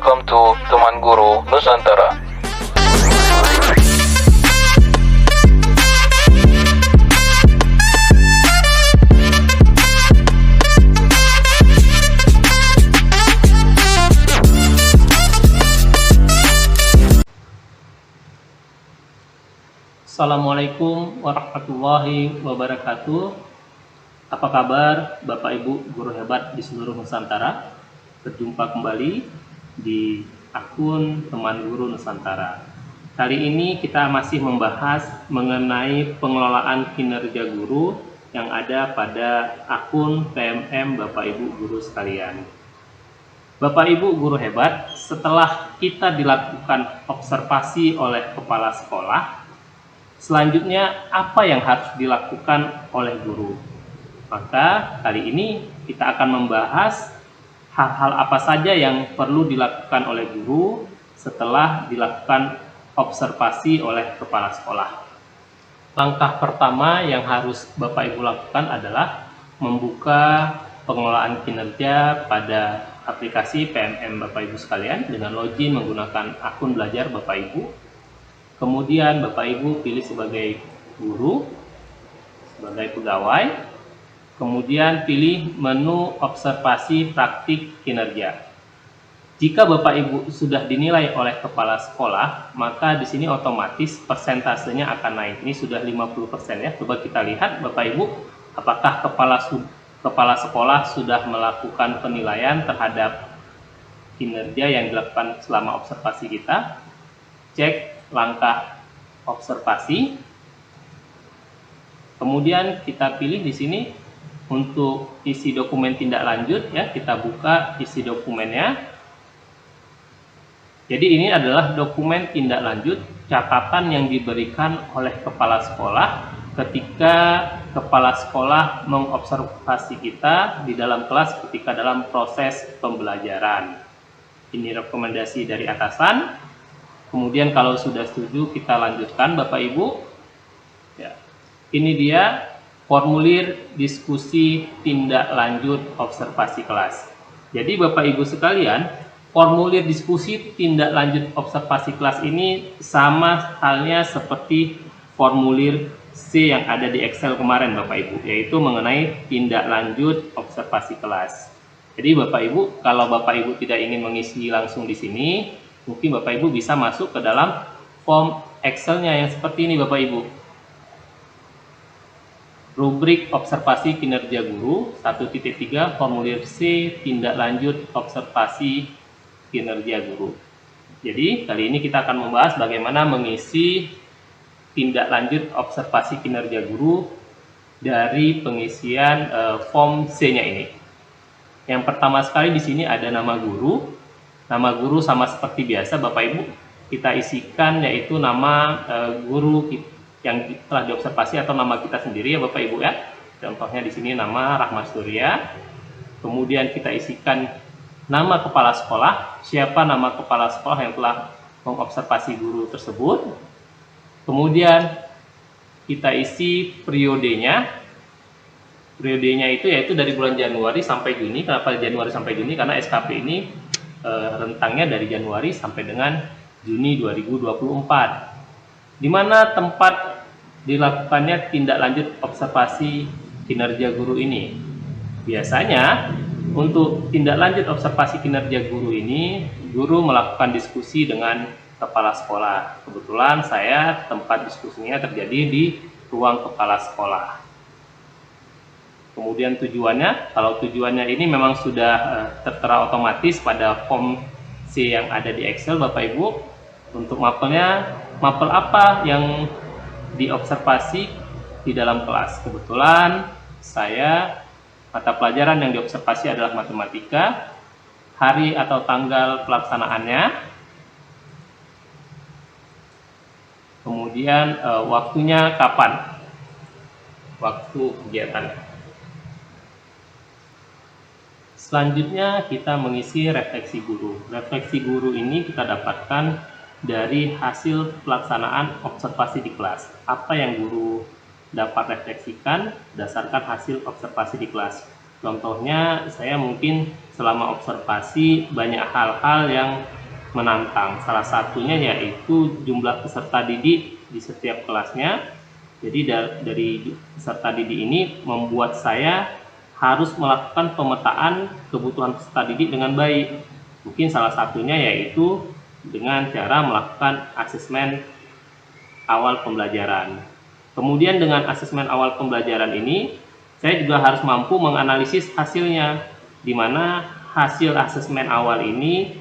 welcome to Teman Guru Nusantara. Assalamualaikum warahmatullahi wabarakatuh. Apa kabar Bapak Ibu guru hebat di seluruh Nusantara? Berjumpa kembali di akun Teman Guru Nusantara. Kali ini kita masih membahas mengenai pengelolaan kinerja guru yang ada pada akun PMM Bapak Ibu guru sekalian. Bapak Ibu guru hebat, setelah kita dilakukan observasi oleh kepala sekolah, selanjutnya, apa yang harus dilakukan oleh guru? Maka kali ini kita akan membahas hal-hal apa saja yang perlu dilakukan oleh guru setelah dilakukan observasi oleh kepala sekolah. Langkah pertama yang harus Bapak Ibu lakukan adalah membuka pengelolaan kinerja pada aplikasi PMM Bapak Ibu sekalian dengan login menggunakan akun belajar Bapak Ibu. Kemudian Bapak Ibu pilih sebagai guru, sebagai pegawai, kemudian pilih menu observasi praktik kinerja. Jika Bapak Ibu sudah dinilai oleh kepala sekolah, maka di sini otomatis persentasenya akan naik. Ini sudah 50% ya. Coba kita lihat Bapak Ibu, apakah kepala sekolah sudah melakukan penilaian terhadap kinerja yang dilakukan selama observasi kita. Cek langkah observasi, kemudian kita pilih di sini untuk isi dokumen tindak lanjut ya, kita buka isi dokumennya. Jadi ini adalah dokumen tindak lanjut catatan yang diberikan oleh kepala sekolah ketika kepala sekolah mengobservasi kita di dalam kelas ketika dalam proses pembelajaran. Ini rekomendasi dari atasan. Kemudian kalau sudah setuju kita lanjutkan Bapak Ibu. Ya. Ini dia formulir diskusi tindak lanjut observasi kelas. Jadi Bapak Ibu sekalian, formulir diskusi tindak lanjut observasi kelas ini sama halnya seperti formulir C yang ada di Excel kemarin Bapak Ibu, yaitu mengenai tindak lanjut observasi kelas. Jadi Bapak Ibu, kalau Bapak Ibu tidak ingin mengisi langsung di sini, mungkin Bapak Ibu bisa masuk ke dalam form Excel-nya yang seperti ini Bapak Ibu. Rubrik observasi kinerja guru 1.3 formulir C tindak lanjut observasi kinerja guru. Jadi kali ini kita akan membahas bagaimana mengisi tindak lanjut observasi kinerja guru dari pengisian form C-nya ini. Yang pertama sekali di sini ada nama guru. Nama guru sama seperti biasa Bapak Ibu kita isikan yaitu nama guru yang telah diobservasi atau nama kita sendiri ya Bapak Ibu ya. Contohnya di sini nama Rahmat Surya. Kemudian kita isikan nama kepala sekolah, siapa nama kepala sekolah yang telah mengobservasi guru tersebut. Kemudian kita isi periodenya. Periodenya itu yaitu dari bulan Januari sampai Juni. Kenapa Januari sampai Juni? Karena SKP ini rentangnya dari Januari sampai dengan Juni 2024, di mana tempat dilakukannya tindak lanjut observasi kinerja guru ini. Biasanya untuk tindak lanjut observasi kinerja guru ini, guru melakukan diskusi dengan kepala sekolah. Kebetulan saya tempat diskusinya terjadi di ruang kepala sekolah. Kemudian tujuannya, kalau tujuannya ini memang sudah tertera otomatis pada form C yang ada di Excel Bapak Ibu. Untuk mapelnya, mapel apa yang diobservasi di dalam kelas. Kebetulan saya mata pelajaran yang diobservasi adalah matematika. Hari atau tanggal pelaksanaannya. Kemudian waktunya kapan? Waktu kegiatan. Selanjutnya kita mengisi refleksi guru. Refleksi guru ini kita dapatkan dari hasil pelaksanaan observasi di kelas. Apa yang guru dapat refleksikan berdasarkan hasil observasi di kelas. Contohnya, saya mungkin selama observasi banyak hal-hal yang menantang. Salah satunya yaitu jumlah peserta didik di setiap kelasnya. Jadi dari peserta didik ini membuat saya harus melakukan pemetaan kebutuhan peserta didik dengan baik. Mungkin salah satunya yaitu dengan cara melakukan asesmen awal pembelajaran. Kemudian dengan asesmen awal pembelajaran ini, saya juga harus mampu menganalisis hasilnya, di mana hasil asesmen awal ini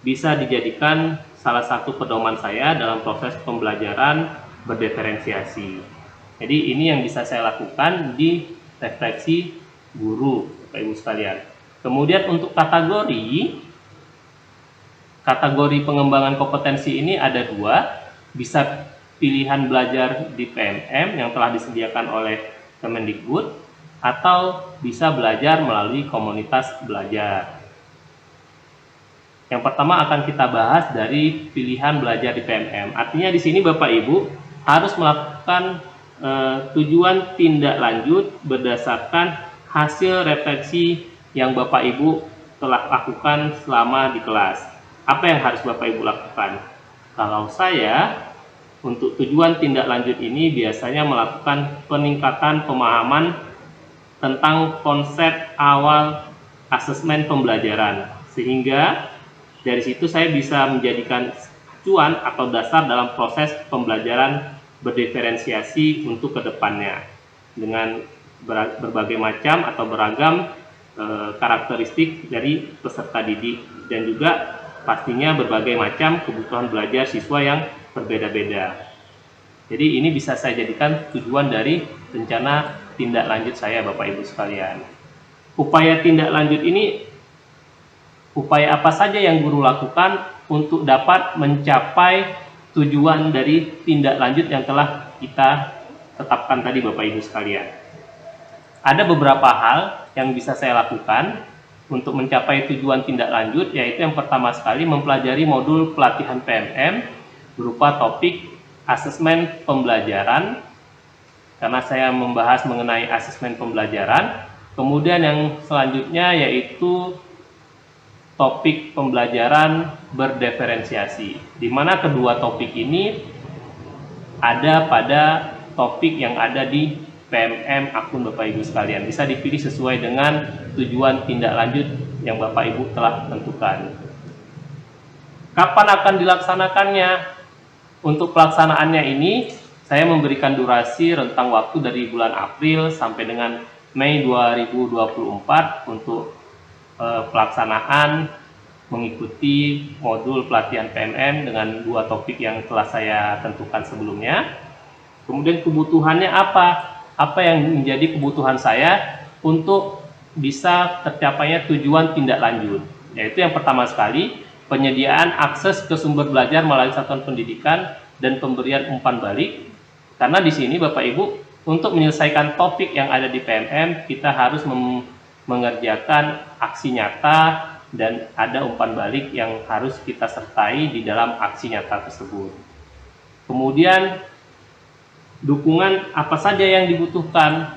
bisa dijadikan salah satu pedoman saya dalam proses pembelajaran berdiferensiasi. Jadi ini yang bisa saya lakukan di refleksi guru, Bapak Ibu sekalian. Kemudian untuk kategori pengembangan kompetensi ini ada dua, bisa pilihan belajar di PMM yang telah disediakan oleh Kemendikbud, atau bisa belajar melalui komunitas belajar. Yang pertama akan kita bahas dari pilihan belajar di PMM. Artinya di sini Bapak Ibu harus melakukan tujuan tindak lanjut berdasarkan hasil refleksi yang Bapak Ibu telah lakukan selama di kelas. Apa yang harus Bapak Ibu lakukan? Kalau saya untuk tujuan tindak lanjut ini biasanya melakukan peningkatan pemahaman tentang konsep awal asesmen pembelajaran, sehingga dari situ saya bisa menjadikan acuan atau dasar dalam proses pembelajaran berdiferensiasi untuk kedepannya dengan berbagai macam atau beragam karakteristik dari peserta didik, dan juga pastinya berbagai macam kebutuhan belajar siswa yang berbeda-beda. Jadi ini bisa saya jadikan tujuan dari rencana tindak lanjut saya, Bapak Ibu sekalian. Upaya tindak lanjut ini, upaya apa saja yang guru lakukan untuk dapat mencapai tujuan dari tindak lanjut yang telah kita tetapkan tadi, Bapak Ibu sekalian. Ada beberapa hal yang bisa saya lakukan untuk mencapai tujuan tindak lanjut, yaitu yang pertama sekali mempelajari modul pelatihan PMM berupa topik asesmen pembelajaran, karena saya membahas mengenai asesmen pembelajaran. Kemudian yang selanjutnya yaitu topik pembelajaran berdiferensiasi, di mana kedua topik ini ada pada topik yang ada di PMM akun Bapak Ibu sekalian. Bisa dipilih sesuai dengan tujuan tindak lanjut yang Bapak Ibu telah tentukan. Kapan akan dilaksanakannya? Untuk pelaksanaannya ini, saya memberikan durasi rentang waktu dari bulan April sampai dengan Mei 2024 untuk pelaksanaan mengikuti modul pelatihan PMM dengan dua topik yang telah saya tentukan sebelumnya. Kemudian kebutuhannya apa? Apa yang menjadi kebutuhan saya untuk bisa tercapainya tujuan tindak lanjut? Yaitu yang pertama sekali, penyediaan akses ke sumber belajar melalui satuan pendidikan dan pemberian umpan balik. Karena di sini Bapak Ibu, untuk menyelesaikan topik yang ada di PMM, kita harus mengerjakan aksi nyata dan ada umpan balik yang harus kita sertai di dalam aksi nyata tersebut. Kemudian dukungan apa saja yang dibutuhkan?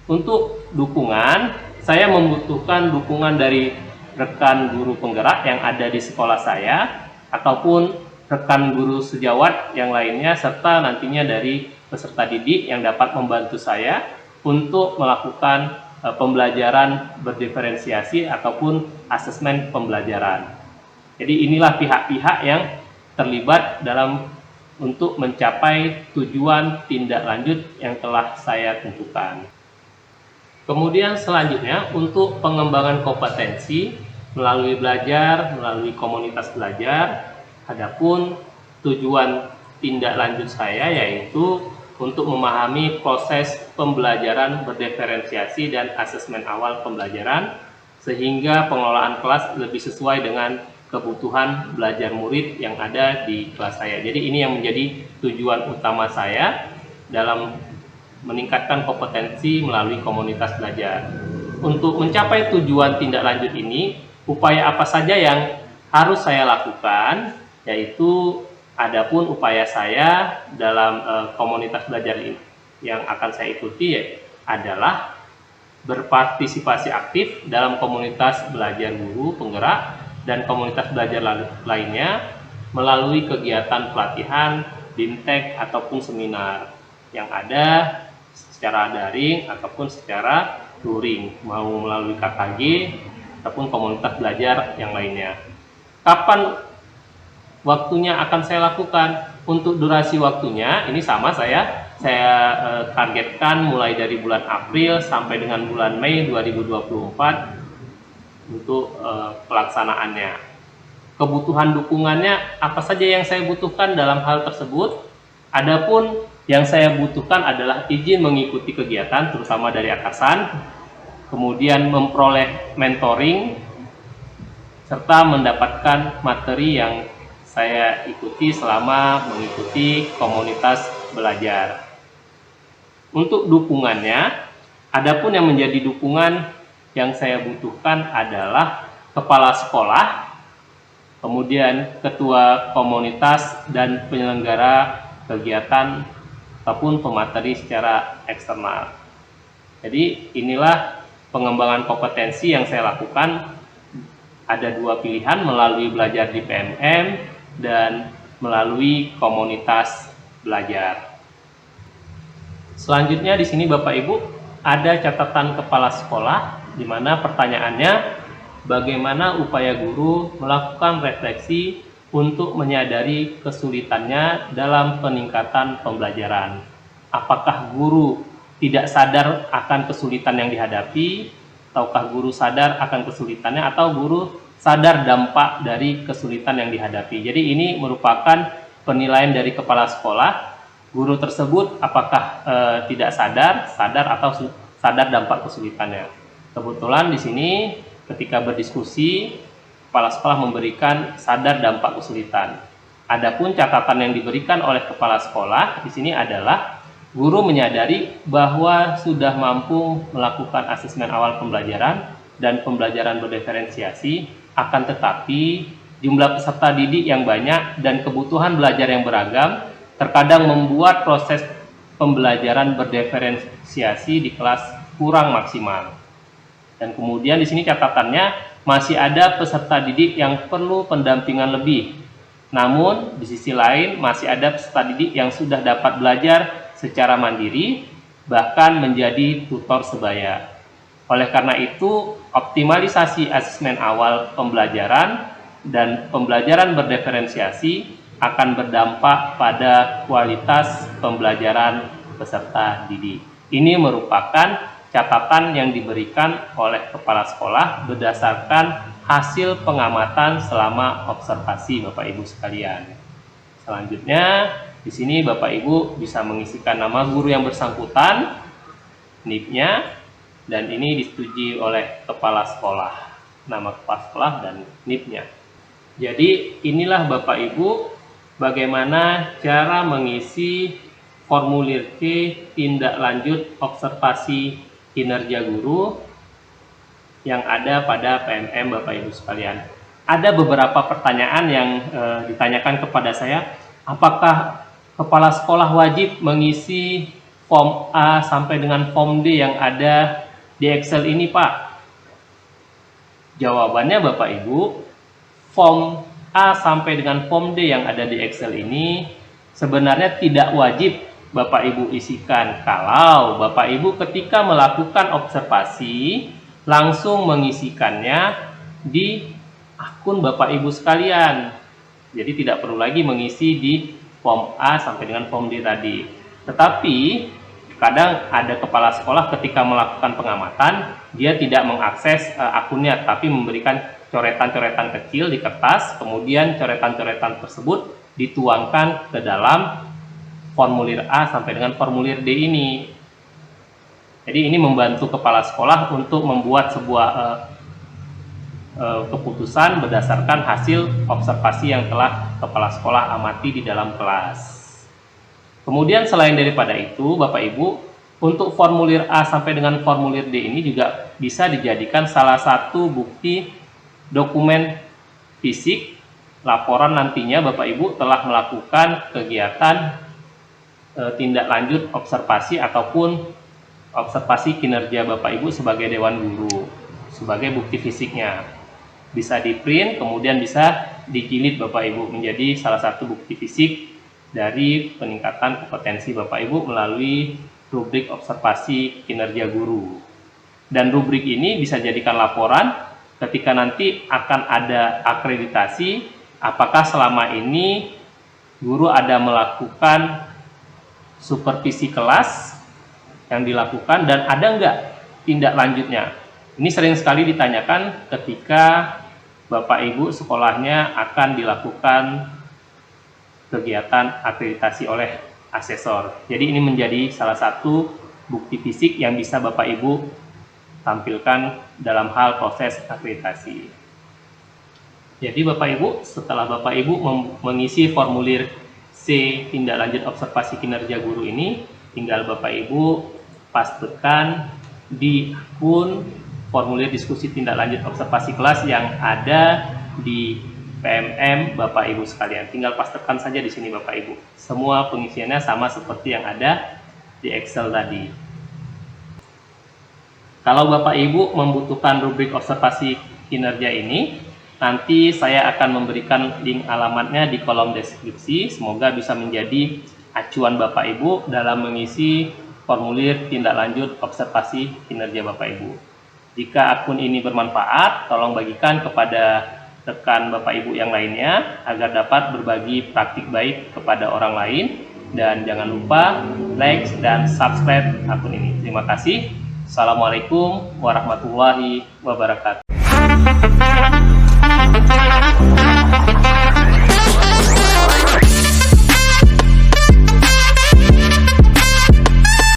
Untuk dukungan, saya membutuhkan dukungan dari rekan guru penggerak yang ada di sekolah saya, ataupun rekan guru sejawat yang lainnya, serta nantinya dari peserta didik yang dapat membantu saya untuk melakukan pembelajaran berdiferensiasi ataupun asesmen pembelajaran. Jadi inilah pihak-pihak yang terlibat dalam untuk mencapai tujuan tindak lanjut yang telah saya tentukan. Kemudian selanjutnya untuk pengembangan kompetensi melalui belajar, melalui komunitas belajar. Adapun tujuan tindak lanjut saya yaitu untuk memahami proses pembelajaran berdiferensiasi dan asesmen awal pembelajaran, sehingga pengelolaan kelas lebih sesuai dengan kebutuhan belajar murid yang ada di kelas saya. Jadi ini yang menjadi tujuan utama saya dalam meningkatkan kompetensi melalui komunitas belajar. Untuk mencapai tujuan tindak lanjut ini, upaya apa saja yang harus saya lakukan, yaitu adapun upaya saya dalam komunitas belajar ini yang akan saya ikuti adalah berpartisipasi aktif dalam komunitas belajar guru penggerak dan komunitas belajar lainnya melalui kegiatan pelatihan, BIMTEK ataupun seminar yang ada secara daring ataupun secara luring, mau melalui KKG ataupun komunitas belajar yang lainnya. Kapan waktunya akan saya lakukan? Untuk durasi waktunya ini sama, saya targetkan mulai dari bulan April sampai dengan bulan Mei 2024 untuk pelaksanaannya. Kebutuhan dukungannya apa saja yang saya butuhkan dalam hal tersebut? Adapun yang saya butuhkan adalah izin mengikuti kegiatan terutama dari atasan, kemudian memperoleh mentoring serta mendapatkan materi yang saya ikuti selama mengikuti komunitas belajar. Untuk dukungannya, adapun yang menjadi dukungan yang saya butuhkan adalah kepala sekolah, kemudian ketua komunitas dan penyelenggara kegiatan ataupun pemateri secara eksternal. Jadi inilah pengembangan kompetensi yang saya lakukan. Ada dua pilihan, melalui belajar di PMM dan melalui komunitas belajar. Selanjutnya di sini Bapak Ibu ada catatan kepala sekolah, di mana pertanyaannya bagaimana upaya guru melakukan refleksi untuk menyadari kesulitannya dalam peningkatan pembelajaran. Apakah guru tidak sadar akan kesulitan yang dihadapi, ataukah guru sadar akan kesulitannya, atau guru sadar dampak dari kesulitan yang dihadapi. Jadi ini merupakan penilaian dari kepala sekolah, guru tersebut apakah tidak sadar atau sadar dampak kesulitannya. Kebetulan di sini ketika berdiskusi, kepala sekolah memberikan sadar dampak kesulitan. Adapun catatan yang diberikan oleh kepala sekolah di sini adalah guru menyadari bahwa sudah mampu melakukan asesmen awal pembelajaran dan pembelajaran berdiferensiasi, akan tetapi jumlah peserta didik yang banyak dan kebutuhan belajar yang beragam terkadang membuat proses pembelajaran berdiferensiasi di kelas kurang maksimal. Dan kemudian di sini catatannya masih ada peserta didik yang perlu pendampingan lebih. Namun di sisi lain masih ada peserta didik yang sudah dapat belajar secara mandiri bahkan menjadi tutor sebaya. Oleh karena itu, optimalisasi asesmen awal pembelajaran dan pembelajaran berdiferensiasi akan berdampak pada kualitas pembelajaran peserta didik. Ini merupakan catatan yang diberikan oleh kepala sekolah berdasarkan hasil pengamatan selama observasi Bapak Ibu sekalian. Selanjutnya, di sini Bapak Ibu bisa mengisikan nama guru yang bersangkutan, NIP-nya, dan ini disetujui oleh kepala sekolah, nama kepala sekolah dan NIP-nya. Jadi inilah Bapak Ibu bagaimana cara mengisi formulir C tindak lanjut observasi kinerja guru yang ada pada PMM Bapak Ibu sekalian. Ada beberapa pertanyaan yang ditanyakan kepada saya, apakah kepala sekolah wajib mengisi form A sampai dengan form D yang ada di Excel ini, Pak? Jawabannya Bapak Ibu, form A sampai dengan form D yang ada di Excel ini sebenarnya tidak wajib Bapak Ibu isikan kalau Bapak Ibu ketika melakukan observasi langsung mengisikannya di akun Bapak Ibu sekalian. Jadi tidak perlu lagi mengisi di form A sampai dengan form D tadi. Tetapi kadang ada kepala sekolah ketika melakukan pengamatan, dia tidak mengakses akunnya, tapi memberikan coretan-coretan kecil di kertas, kemudian coretan-coretan tersebut dituangkan ke dalam formulir A sampai dengan formulir D ini. Jadi ini membantu kepala sekolah untuk membuat sebuah keputusan berdasarkan hasil observasi yang telah kepala sekolah amati di dalam kelas. Kemudian selain daripada itu, Bapak Ibu, untuk formulir A sampai dengan formulir D ini juga bisa dijadikan salah satu bukti dokumen fisik laporan nantinya Bapak Ibu telah melakukan kegiatan tindak lanjut observasi ataupun observasi kinerja Bapak Ibu sebagai Dewan Guru, sebagai bukti fisiknya. Bisa di print, kemudian bisa dijilid Bapak Ibu menjadi salah satu bukti fisik dari peningkatan kompetensi Bapak Ibu melalui rubrik observasi kinerja guru. Dan rubrik ini bisa jadikan laporan ketika nanti akan ada akreditasi, apakah selama ini guru ada melakukan supervisi kelas yang dilakukan dan ada enggak tindak lanjutnya. Ini sering sekali ditanyakan ketika Bapak Ibu sekolahnya akan dilakukan kegiatan akreditasi oleh asesor. Jadi ini menjadi salah satu bukti fisik yang bisa Bapak Ibu tampilkan dalam hal proses akreditasi. Jadi Bapak Ibu, setelah Bapak Ibu mengisi formulir C tindak lanjut observasi kinerja guru ini, tinggal Bapak Ibu pastekan di akun formulir diskusi tindak lanjut observasi kelas yang ada di PMM Bapak Ibu sekalian. Tinggal pastekan saja di sini Bapak Ibu. Semua pengisiannya sama seperti yang ada di Excel tadi. Kalau Bapak Ibu membutuhkan rubrik observasi kinerja ini, nanti saya akan memberikan link alamatnya di kolom deskripsi. Semoga bisa menjadi acuan Bapak Ibu dalam mengisi formulir tindak lanjut observasi kinerja Bapak Ibu. Jika akun ini bermanfaat, tolong bagikan kepada rekan Bapak Ibu yang lainnya agar dapat berbagi praktik baik kepada orang lain. Dan jangan lupa like dan subscribe akun ini. Terima kasih. Assalamualaikum warahmatullahi wabarakatuh.